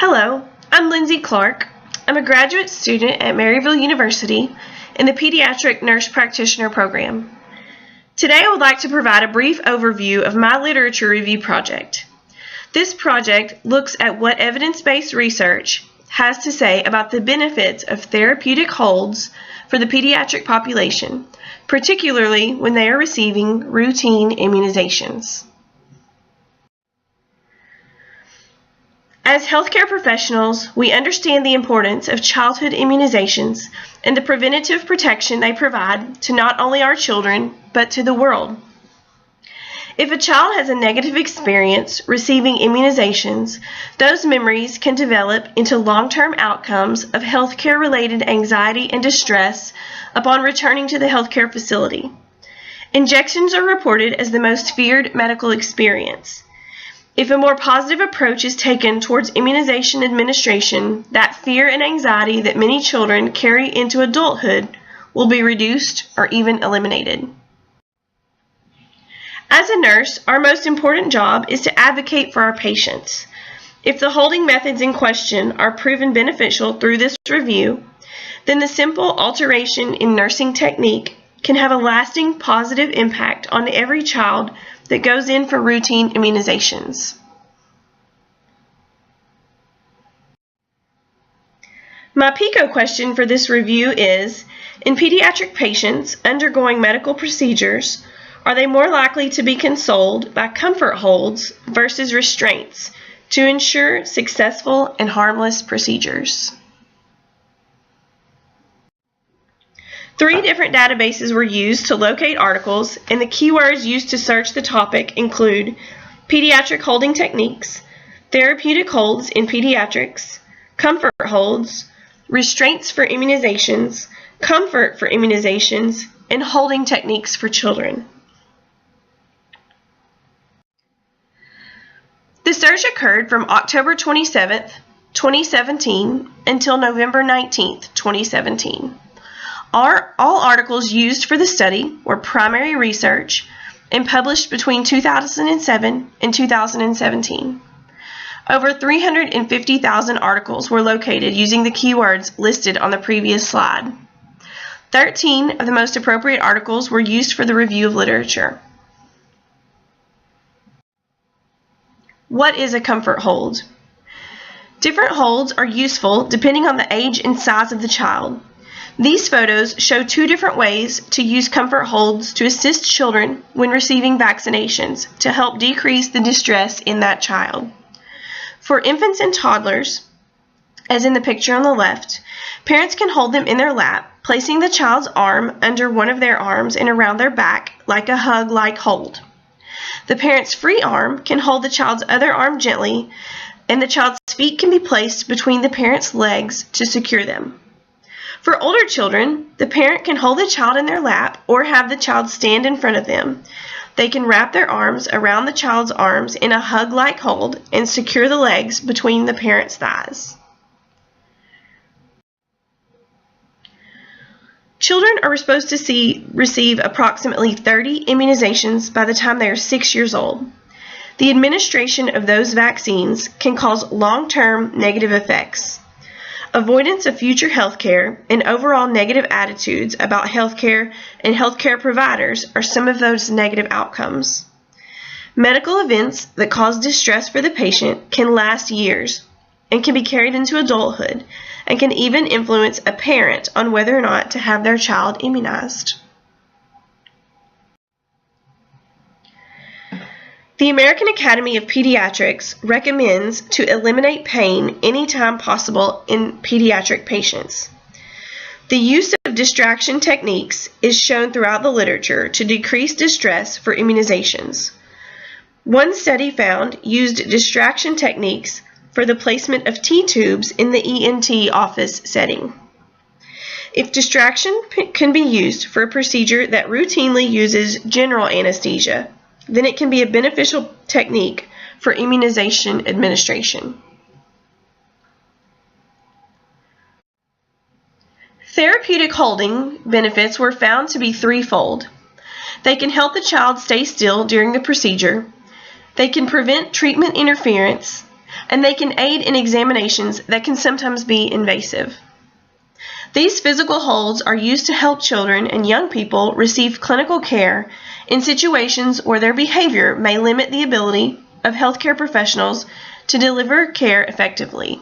Hello, I'm Lindsay Clark. I'm a graduate student at Maryville University in the Pediatric Nurse Practitioner program. Today I would like to provide a brief overview of my literature review project. This project looks at what evidence-based research has to say about the benefits of therapeutic holds for the pediatric population, particularly when they are receiving routine immunizations. As healthcare professionals, we understand the importance of childhood immunizations and the preventative protection they provide to not only our children, but to the world. If a child has a negative experience receiving immunizations, those memories can develop into long-term outcomes of healthcare-related anxiety and distress upon returning to the healthcare facility. Injections are reported as the most feared medical experience. If a more positive approach is taken towards immunization administration, that fear and anxiety that many children carry into adulthood will be reduced or even eliminated. As a nurse, our most important job is to advocate for our patients. If the holding methods in question are proven beneficial through this review, then the simple alteration in nursing technique can have a lasting positive impact on every child that goes in for routine immunizations. My PICO question for this review is, in pediatric patients undergoing medical procedures, are they more likely to be consoled by comfort holds versus restraints to ensure successful and harmless procedures? 3 different databases were used to locate articles, and the keywords used to search the topic include pediatric holding techniques, therapeutic holds in pediatrics, comfort holds, restraints for immunizations, comfort for immunizations, and holding techniques for children. The search occurred from October 27, 2017 until November 19, 2017. All articles used for the study were primary research and published between 2007 and 2017. Over 350,000 articles were located using the keywords listed on the previous slide. 13 of the most appropriate articles were used for the review of literature. What is a comfort hold? Different holds are useful depending on the age and size of the child. These photos show 2 different ways to use comfort holds to assist children when receiving vaccinations to help decrease the distress in that child. For infants and toddlers, as in the picture on the left, parents can hold them in their lap, placing the child's arm under one of their arms and around their back like a hug-like hold. The parent's free arm can hold the child's other arm gently, and the child's feet can be placed between the parent's legs to secure them. For older children, the parent can hold the child in their lap or have the child stand in front of them. They can wrap their arms around the child's arms in a hug-like hold and secure the legs between the parent's thighs. Children are supposed to receive approximately 30 immunizations by the time they are 6 years old. The administration of those vaccines can cause long-term negative effects. Avoidance of future health care and overall negative attitudes about healthcare and healthcare providers are some of those negative outcomes. Medical events that cause distress for the patient can last years and can be carried into adulthood and can even influence a parent on whether or not to have their child immunized. The American Academy of Pediatrics recommends to eliminate pain anytime possible in pediatric patients. The use of distraction techniques is shown throughout the literature to decrease distress for immunizations. One study found used distraction techniques for the placement of T-tubes in the ENT office setting. If distraction can be used for a procedure that routinely uses general anesthesia, then it can be a beneficial technique for immunization administration. Therapeutic holding benefits were found to be threefold. They can help the child stay still during the procedure. They can prevent treatment interference. and they can aid in examinations that can sometimes be invasive. These physical holds are used to help children and young people receive clinical care in situations where their behavior may limit the ability of healthcare professionals to deliver care effectively.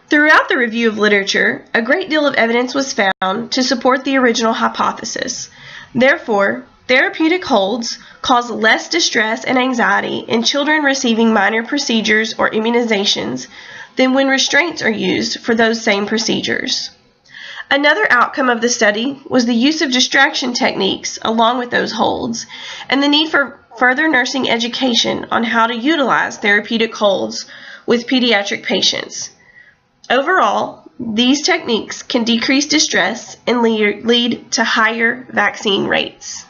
Throughout the review of literature, a great deal of evidence was found to support the original hypothesis. Therefore, therapeutic holds cause less distress and anxiety in children receiving minor procedures or immunizations than when restraints are used for those same procedures. Another outcome of the study was the use of distraction techniques along with those holds, and the need for further nursing education on how to utilize therapeutic holds with pediatric patients. Overall, these techniques can decrease distress and lead to higher vaccine rates.